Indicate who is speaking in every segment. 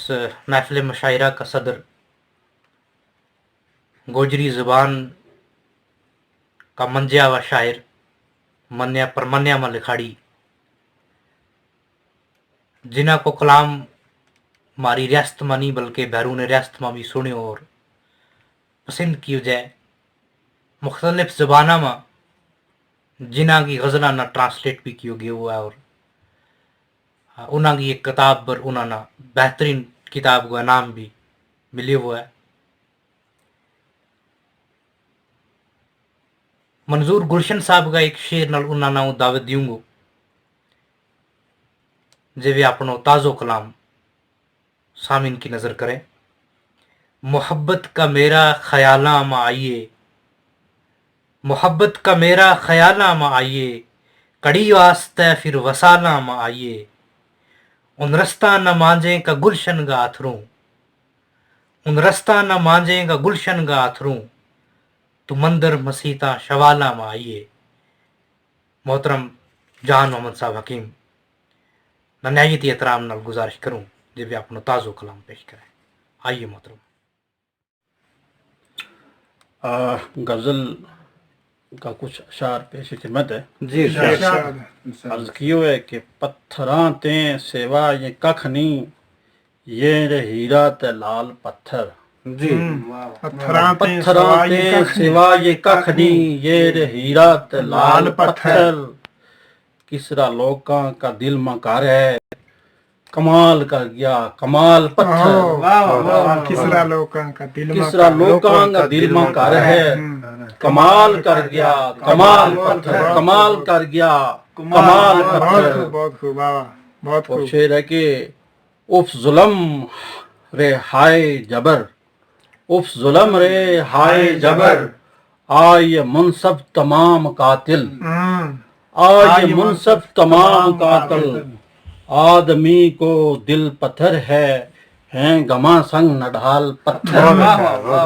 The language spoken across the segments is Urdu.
Speaker 1: محفل مشاعرہ کا صدر گوجری زبان کا منجیا و شاعر منیا پرمنیا میں لکھاڑی جنہ کو کلام ہماری ریاست میں نہیں بلکہ بیرون ریاست میں بھی سنے اور پسند کی جائے مختلف زبانوں میں جنہ کی غزلہ نہ ٹرانسلیٹ بھی کیا گیا ہوا ہے اور انہوں کی ایک کتاب پر انہوں نے بہترین کتاب کا نام بھی ملے ہوا ہے. منظور گلشن صاحب کا ایک شعر نال انہوں نے دعوت دیوں گو جے بھی اپنا تازو کلام سامعین کی نظر کریں. محبت کا میرا خیالاں میں آئیے محبت کا میرا خیالاں میں آئیے کڑی واسطے پھر وسالاں میں آئیے ان رستہ نہ مانجیں کا گلشن گا اتھروں ان رستہ نہ مانجیں کا گلشن گا اتھروں تو مندر مسیطہ شوالاں میں آئیے. محترم جہان محمد صاحب حکیم نہایت احترام نال گزارش کروں جی بھی اپنا تازو کلام پیش کریں. آئیے محترم.
Speaker 2: غزل کا کچھ اشعار پیش خدمت ہے.
Speaker 1: جی
Speaker 2: عرض کیوں ہے کہ پتھراں تیں سوا یہ ککھ نہیں یہ رے ہیرا تے لال پتھر.
Speaker 1: جی
Speaker 2: پتھراں تیں سوا یہ ککھ نہیں یہ رے ہیرا تے لال پتھر. کسرا لوکاں کا دل مکار ہے کمال کر گیا کمال پتھر.
Speaker 3: کسرا لوکاں کا
Speaker 2: دل مکار ہے کمال کر گیا کمال پتھر. کمال کر گیا کمال پتھر.
Speaker 3: بہت خوب بہت
Speaker 2: اور
Speaker 3: خوب.
Speaker 2: شعر ہے کہ اف ظلم رے ہائے جبر اف ظلم رے ہائے جبر آئے منصب تمام قاتل آئے منصب تمام قاتل. آدمی کو دل پتھر ہے ہیں گما سنگ نہ ڈھال پتھر.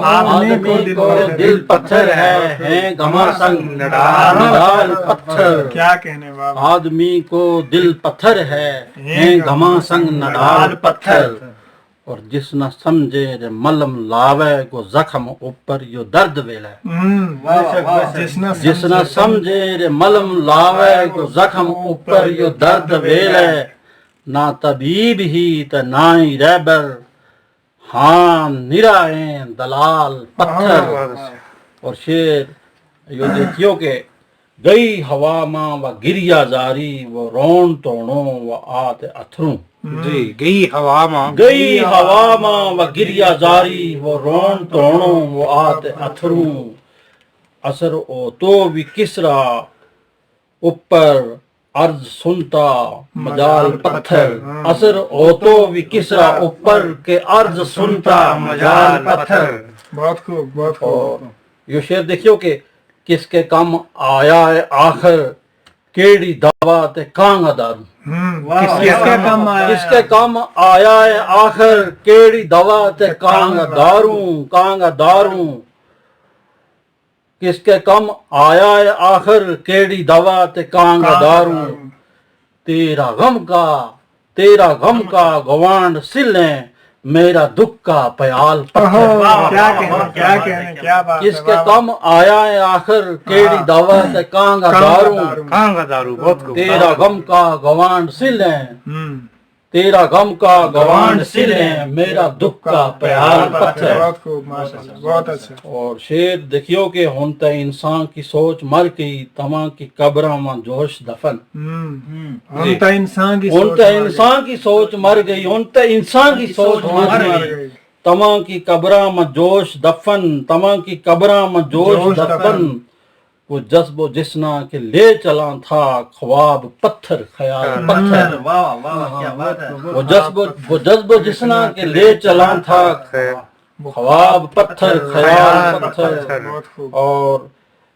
Speaker 2: آدمی کو دل پتھر ہے ہیں گما سنگ نہ ڈھال پتھر.
Speaker 3: کیا کہنے بابا.
Speaker 2: آدمی کو دل پتھر ہے ہیں گما سنگ نہ ڈھال پتھر. اور جس نہ سمجھے رے ملم لاوے کو زخم اوپر یو درد ویلے. جس نہ سمجھے رے ملم لاوے کو زخم اوپر یو درد ویلے. نہ طبیب ہی تے نہ ہی رہبر ہاں نرائیں دلال پتھر. اور شعر یو دیکھیو کہ گئی ہوا ماں و گریا زاری وہ رون توڑوں و آت اتھروں.
Speaker 1: جی گئی ہوا ماں
Speaker 2: گئی ہوا ماں و گریا زاری وہ رون توڑوں و آت اتھروں. اثر او تو بھی کسرا اوپر عرض سنتا مجال پتھر. اثر او تو بھی کسرا اوپر کے عرض سنتا مجال پتھر.
Speaker 3: بہت خوب بہت خوب.
Speaker 2: اور یہ شعر دیکھیو کہ کس کے کم آیا ہے آخر کیڑی دعویٰ تے کانگا داروں. کس کے کم آیا ہے آخر کیڑی دعویٰ تے کانگا داروں کانگا داروں. کس کے کم آیا ہے آخر کیڑی دعویٰ تے کانگا داروں. تیرا غم کا گوانڈ سلیں میرا دکھ کا پیال پتھر.
Speaker 3: کیا کہنے کیا بات.
Speaker 2: کس کے کم آیا ہے آخر کیڑی دعویٰ تے کانگا داروں.
Speaker 1: کانگا دارو. بہت خوب.
Speaker 2: تیرا غم کا گوانڈ سلیں تیرا غم کا گوانڈ سلیں میرا دکھ کا پیال پتھر.
Speaker 3: بہت خوب ماشاءاللہ بہت اچھا.
Speaker 2: اور شعر دیکھیو کہ ہونتا انسان کی سوچ مر گئی تمام کی قبراں میں جوش دفن.
Speaker 3: ہونتا انسان کی
Speaker 2: سوچ مر گئی ہونتا انسان کی سوچ مر گئی تمام کی قبراں میں جوش دفن تمام کی قبراں میں جوش دفن. وہ جذب و جسنا کے لے چلا تھا خواب پتھر خیال پتھر. وہ جذب و جسنا کے لے چلا تھا خواب پتھر خیال پتھر. اور